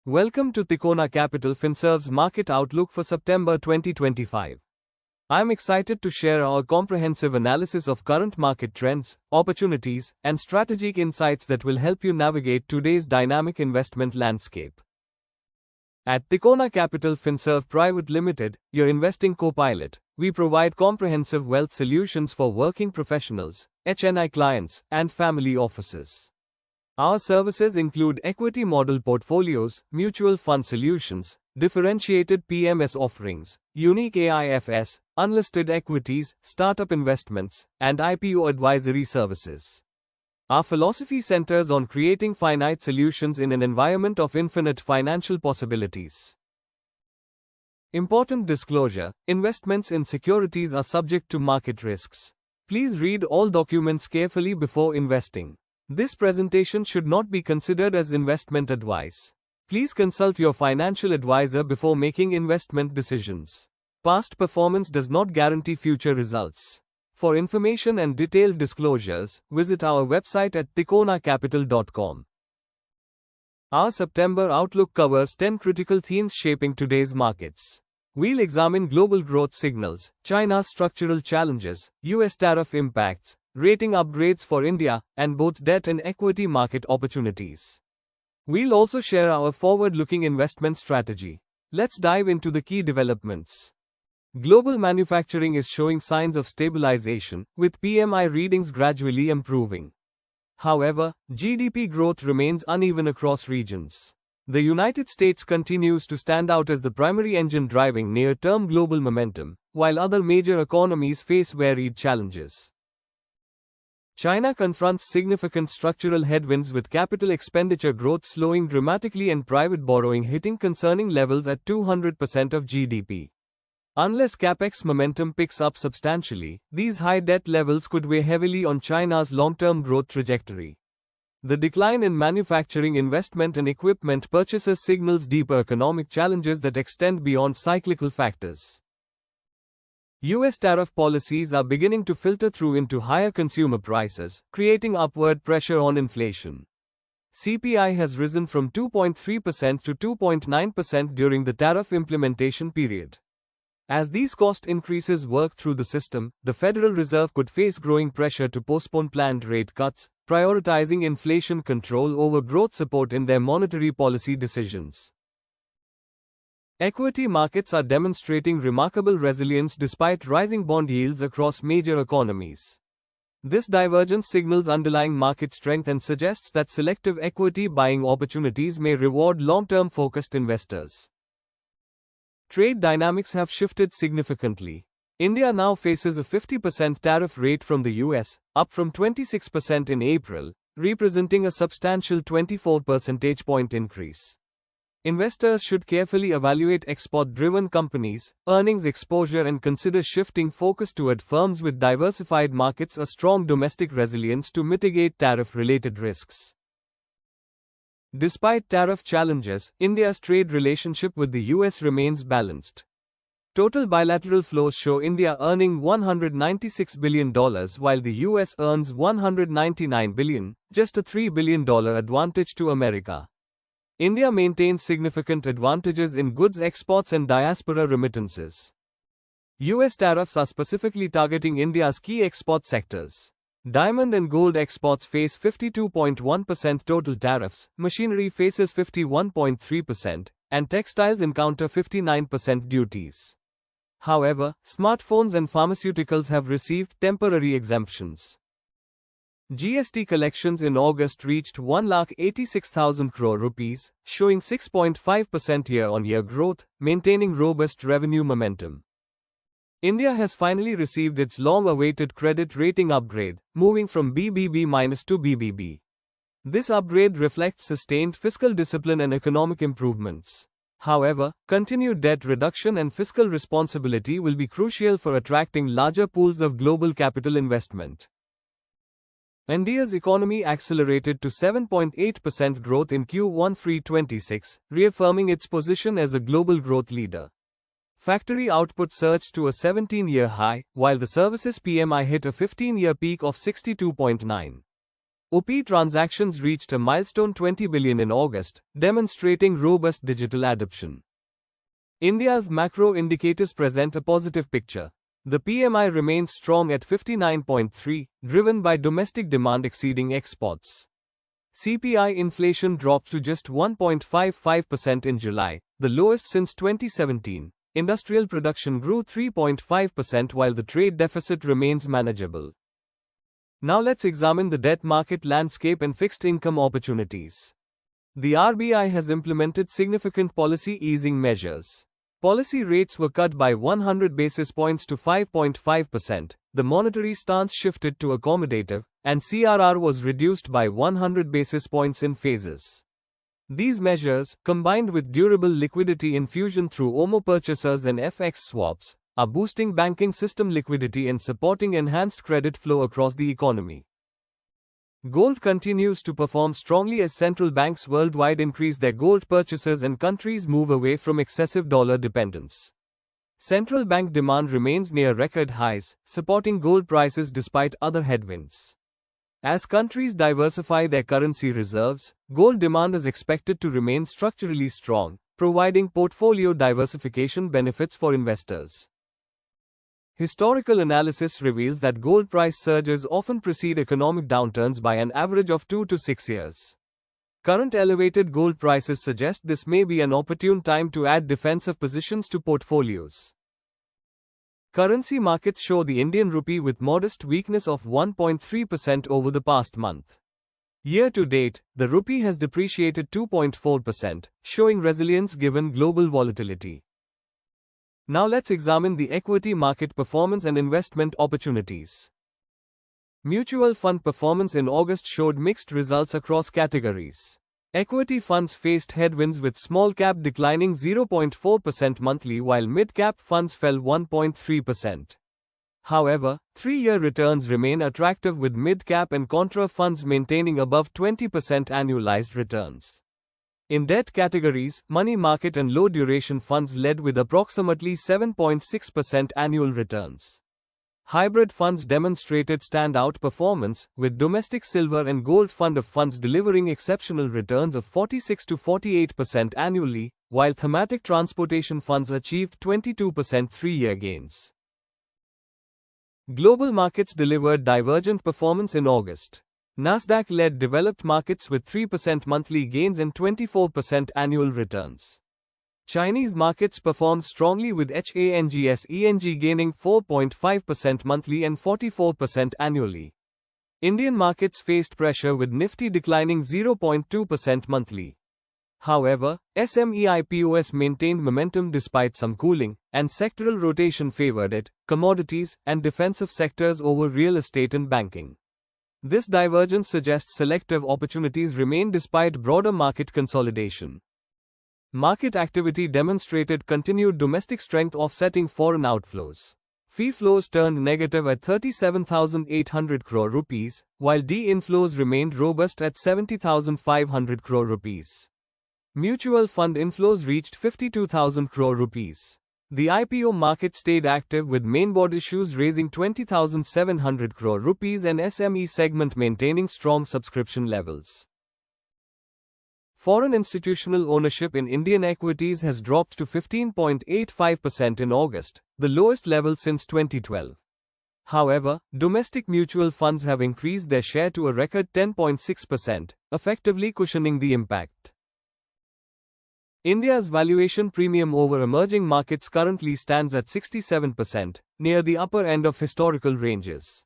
Welcome to Tikona Capital FinServe's Market Outlook for September 2025. I'm excited to share our comprehensive analysis of current market trends, opportunities, and strategic insights that will help you navigate today's dynamic investment landscape. At Tikona Capital FinServe Private Limited, your investing co-pilot, we provide comprehensive wealth solutions for working professionals, HNI clients, and family offices. Our services include equity model portfolios, mutual fund solutions, differentiated PMS offerings, unique AIFs, unlisted equities, startup investments, and IPO advisory services. Our philosophy centers on creating finite solutions in an environment of infinite financial possibilities. Important disclosure: investments in securities are subject to market risks. Please read all documents carefully before investing. This presentation should not be considered as investment advice. Please consult your financial advisor before making investment decisions. Past performance does not guarantee future results. For information and detailed disclosures, visit our website at tikonacapital.com. Our September outlook covers 10 critical themes shaping today's markets. We'll examine global growth signals, China's structural challenges, US tariff impacts, rating upgrades for India, and both debt and equity market opportunities. We'll also share our forward-looking investment strategy. Let's dive into the key developments. Global manufacturing is showing signs of stabilization, with PMI readings gradually improving. However, GDP growth remains uneven across regions. The United States continues to stand out as the primary engine driving near-term global momentum, while other major economies face varied challenges. China confronts significant structural headwinds with capital expenditure growth slowing dramatically and private borrowing hitting concerning levels at 200% of GDP. Unless capex momentum picks up substantially, these high debt levels could weigh heavily on China's long-term growth trajectory. The decline in manufacturing investment and equipment purchases signals deeper economic challenges that extend beyond cyclical factors. US tariff policies are beginning to filter through into higher consumer prices, creating upward pressure on inflation. CPI has risen from 2.3% to 2.9% during the tariff implementation period. As these cost increases work through the system, the Federal Reserve could face growing pressure to postpone planned rate cuts, prioritizing inflation control over growth support in their monetary policy decisions. Equity markets are demonstrating remarkable resilience despite rising bond yields across major economies. This divergence signals underlying market strength and suggests that selective equity buying opportunities may reward long-term focused investors. Trade dynamics have shifted significantly. India now faces a 50% tariff rate from the US, up from 26% in April, representing a substantial 24 percentage point increase. Investors should carefully evaluate export-driven companies' earnings exposure and consider shifting focus toward firms with diversified markets or strong domestic resilience to mitigate tariff-related risks. Despite tariff challenges, India's trade relationship with the US remains balanced. Total bilateral flows show India earning $196 billion while the US earns $199 billion, just a $3 billion advantage to America. India maintains significant advantages in goods exports and diaspora remittances. US tariffs are specifically targeting India's key export sectors. Diamond and gold exports face 52.1% total tariffs, machinery faces 51.3%, and textiles encounter 59% duties. However, smartphones and pharmaceuticals have received temporary exemptions. GST collections in August reached 1,86,000 crore rupees, showing 6.5% year-on-year growth, maintaining robust revenue momentum. India has finally received its long-awaited credit rating upgrade, moving from BBB- to BBB. This upgrade reflects sustained fiscal discipline and economic improvements. However, continued debt reduction and fiscal responsibility will be crucial for attracting larger pools of global capital investment. India's economy accelerated to 7.8% growth in Q1 FY26, reaffirming its position as a global growth leader. Factory output surged to a 17-year high, while the services PMI hit a 15-year peak of 62.9. OP transactions reached a milestone 20 billion in August, demonstrating robust digital adoption. India's macro indicators present a positive picture. The PMI remains strong at 59.3, driven by domestic demand exceeding exports. CPI inflation dropped to just 1.55% in July, the lowest since 2017. Industrial production grew 3.5% while the trade deficit remains manageable. Now let's examine the debt market landscape and fixed income opportunities. The RBI has implemented significant policy easing measures. Policy rates were cut by 100 basis points to 5.5%, the monetary stance shifted to accommodative, and CRR was reduced by 100 basis points in phases. These measures, combined with durable liquidity infusion through OMO purchasers and FX swaps, are boosting banking system liquidity and supporting enhanced credit flow across the economy. Gold continues to perform strongly as central banks worldwide increase their gold purchases and countries move away from excessive dollar dependence. Central bank demand remains near record highs, supporting gold prices despite other headwinds. As countries diversify their currency reserves, gold demand is expected to remain structurally strong, providing portfolio diversification benefits for investors. Historical analysis reveals that gold price surges often precede economic downturns by an average of 2 to 6 years. Current elevated gold prices suggest this may be an opportune time to add defensive positions to portfolios. Currency markets show the Indian rupee with modest weakness of 1.3% over the past month. Year to date, the rupee has depreciated 2.4%, showing resilience given global volatility. Now let's examine the equity market performance and investment opportunities. Mutual fund performance in August showed mixed results across categories. Equity funds faced headwinds with small cap declining 0.4% monthly while mid cap funds fell 1.3%. However, 3-year returns remain attractive with mid cap and contra funds maintaining above 20% annualized returns. In debt categories, money market and low duration funds led with approximately 7.6% annual returns. Hybrid funds demonstrated standout performance, with domestic silver and gold fund of funds delivering exceptional returns of 46 to 48% annually, while thematic transportation funds achieved 22% 3-year gains. Global markets delivered divergent performance in August. Nasdaq led developed markets with 3% monthly gains and 24% annual returns. Chinese markets performed strongly with HANGSENG gaining 4.5% monthly and 44% annually. Indian markets faced pressure with Nifty declining 0.2% monthly. However, SME/IPOs maintained momentum despite some cooling, and sectoral rotation favored it, commodities, and defensive sectors over real estate and banking. This divergence suggests selective opportunities remain despite broader market consolidation. Market activity demonstrated continued domestic strength offsetting foreign outflows. Fee flows turned negative at 37,800 crore rupees, while de-inflows remained robust at 70,500 crore rupees. Mutual fund inflows reached 52,000 crore rupees. The IPO market stayed active with mainboard issues raising 20,700 crore rupees and SME segment maintaining strong subscription levels. Foreign institutional ownership in Indian equities has dropped to 15.85% in August, the lowest level since 2012. However, domestic mutual funds have increased their share to a record 10.6%, effectively cushioning the impact. India's valuation premium over emerging markets currently stands at 67%, near the upper end of historical ranges.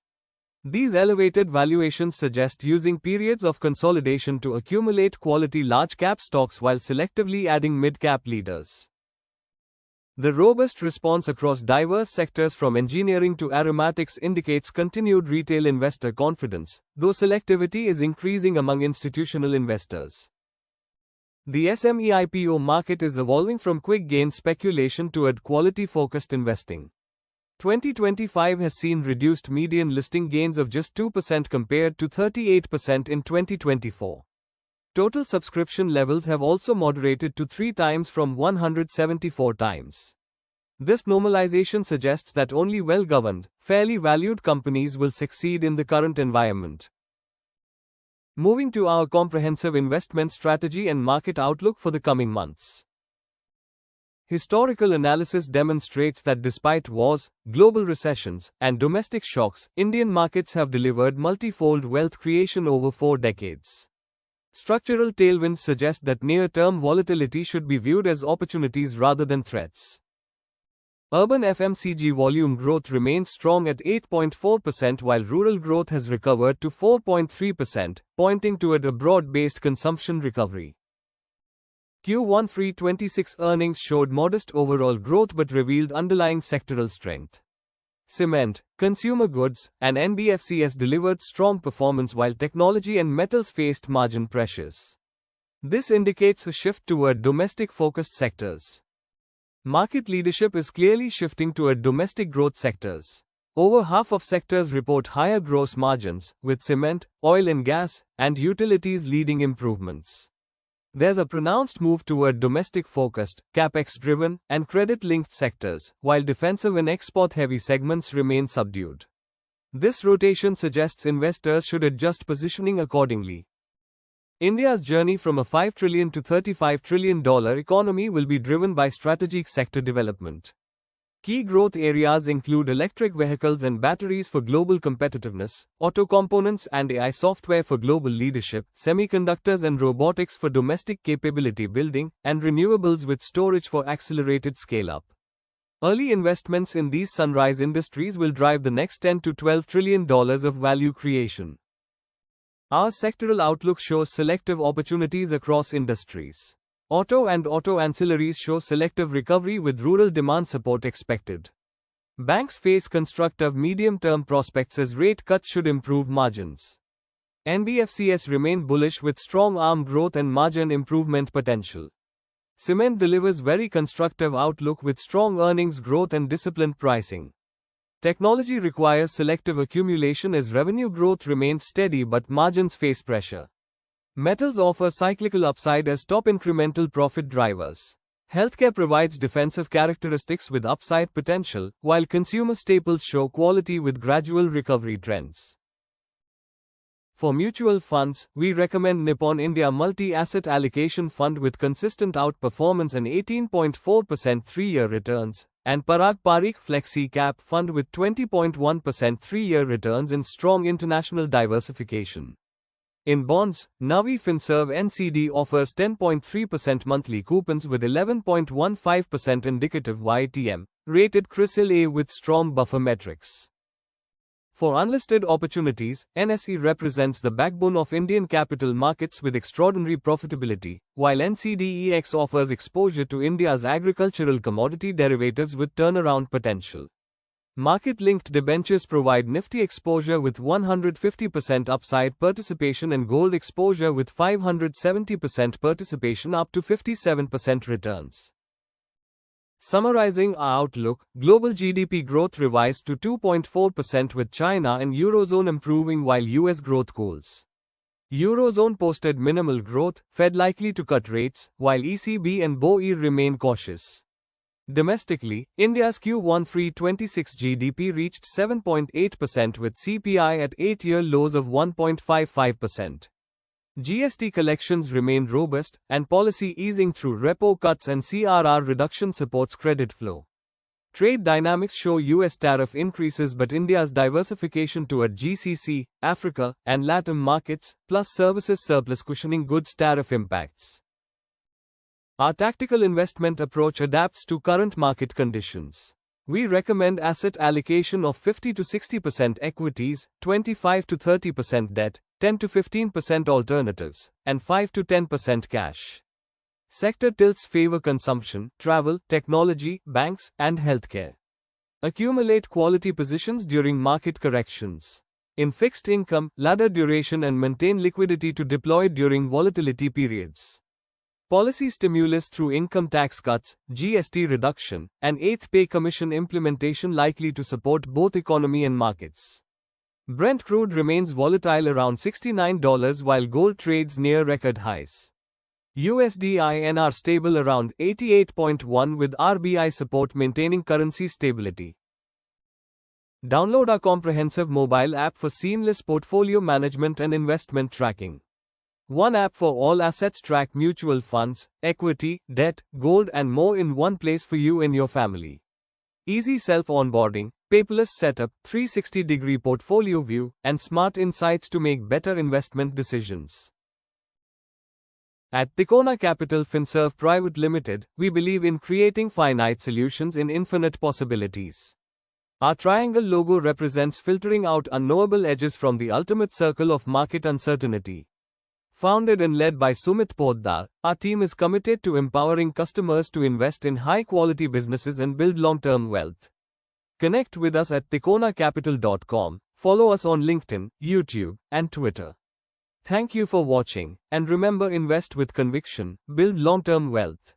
These elevated valuations suggest using periods of consolidation to accumulate quality large-cap stocks while selectively adding mid-cap leaders. The robust response across diverse sectors from engineering to aromatics indicates continued retail investor confidence, though selectivity is increasing among institutional investors. The SME IPO market is evolving from quick gain speculation toward quality-focused investing. 2025 has seen reduced median listing gains of just 2% compared to 38% in 2024. Total subscription levels have also moderated to 3 times from 174 times. This normalization suggests that only well-governed, fairly valued companies will succeed in the current environment. Moving to our comprehensive investment strategy and market outlook for the coming months. Historical analysis demonstrates that despite wars, global recessions, and domestic shocks, Indian markets have delivered multifold wealth creation over 4 decades. Structural tailwinds suggest that near-term volatility should be viewed as opportunities rather than threats. Urban FMCG volume growth remains strong at 8.4% while rural growth has recovered to 4.3%, pointing toward a broad-based consumption recovery. Q1 FY26 earnings showed modest overall growth but revealed underlying sectoral strength. Cement, consumer goods, and NBFCs delivered strong performance while technology and metals faced margin pressures. This indicates a shift toward domestic-focused sectors. Market leadership is clearly shifting toward domestic growth sectors. Over half of sectors report higher gross margins, with cement, oil and gas, and utilities leading improvements. There's a pronounced move toward domestic-focused, capex-driven, and credit-linked sectors, while defensive and export-heavy segments remain subdued. This rotation suggests investors should adjust positioning accordingly. India's journey from a $5 trillion to $35 trillion economy will be driven by strategic sector development. Key growth areas include electric vehicles and batteries for global competitiveness, auto components and AI software for global leadership, semiconductors and robotics for domestic capability building, and renewables with storage for accelerated scale-up. Early investments in these sunrise industries will drive the next $10 to $12 trillion of value creation. Our sectoral outlook shows selective opportunities across industries. Auto and auto ancillaries show selective recovery with rural demand support expected. Banks face constructive medium-term prospects as rate cuts should improve margins. NBFCs remain bullish with strong ARM growth and margin improvement potential. Cement delivers very constructive outlook with strong earnings growth and disciplined pricing. Technology requires selective accumulation as revenue growth remains steady but margins face pressure. Metals offer cyclical upside as top incremental profit drivers. Healthcare provides defensive characteristics with upside potential, while consumer staples show quality with gradual recovery trends. For mutual funds, we recommend Nippon India Multi-Asset Allocation Fund with consistent outperformance and 18.4% 3-year returns, and Parag Parikh Flexi Cap Fund with 20.1% 3-year returns and strong international diversification. In bonds, Navi Finserv NCD offers 10.3% monthly coupons with 11.15% indicative YTM, rated CRISIL A with strong buffer metrics. For unlisted opportunities, NSE represents the backbone of Indian capital markets with extraordinary profitability, while NCDEX offers exposure to India's agricultural commodity derivatives with turnaround potential. Market-linked debentures provide nifty exposure with 150% upside participation and gold exposure with 570% participation up to 57% returns. Summarizing our outlook, global GDP growth revised to 2.4% with China and Eurozone improving while US growth cools. Eurozone posted minimal growth, Fed likely to cut rates, while ECB and BOE remain cautious. Domestically, India's Q1 FY26 GDP reached 7.8% with CPI at 8-year lows of 1.55%. GST collections remain robust, and policy easing through repo cuts and CRR reduction supports credit flow. Trade dynamics show US tariff increases but India's diversification toward GCC, Africa, and LATAM markets, plus services surplus cushioning goods tariff impacts. Our tactical investment approach adapts to current market conditions. We recommend asset allocation of 50 to 60% equities, 25 to 30% debt, 10 to 15% alternatives, and 5 to 10% cash. Sector tilts favor consumption, travel, technology, banks, and healthcare. Accumulate quality positions during market corrections. In fixed income, ladder duration and maintain liquidity to deploy during volatility periods. Policy stimulus through income tax cuts, GST reduction, and 8th pay commission implementation likely to support both economy and markets. Brent crude remains volatile around $69 while gold trades near record highs. USD INR stable around 88.1 with RBI support maintaining currency stability. Download our comprehensive mobile app for seamless portfolio management and investment tracking. One app for all assets, track mutual funds, equity, debt, gold, and more in one place for you and your family. Easy self-onboarding, paperless setup, 360-degree portfolio view, and smart insights to make better investment decisions. At Tikona Capital Finserv Private Limited, we believe in creating finite solutions in infinite possibilities. Our triangle logo represents filtering out unknowable edges from the ultimate circle of market uncertainty. Founded and led by Sumit Poddar, our team is committed to empowering customers to invest in high-quality businesses and build long-term wealth. Connect with us at tikonacapital.com, follow us on LinkedIn, YouTube, and Twitter. Thank you for watching, and remember, invest with conviction, build long-term wealth.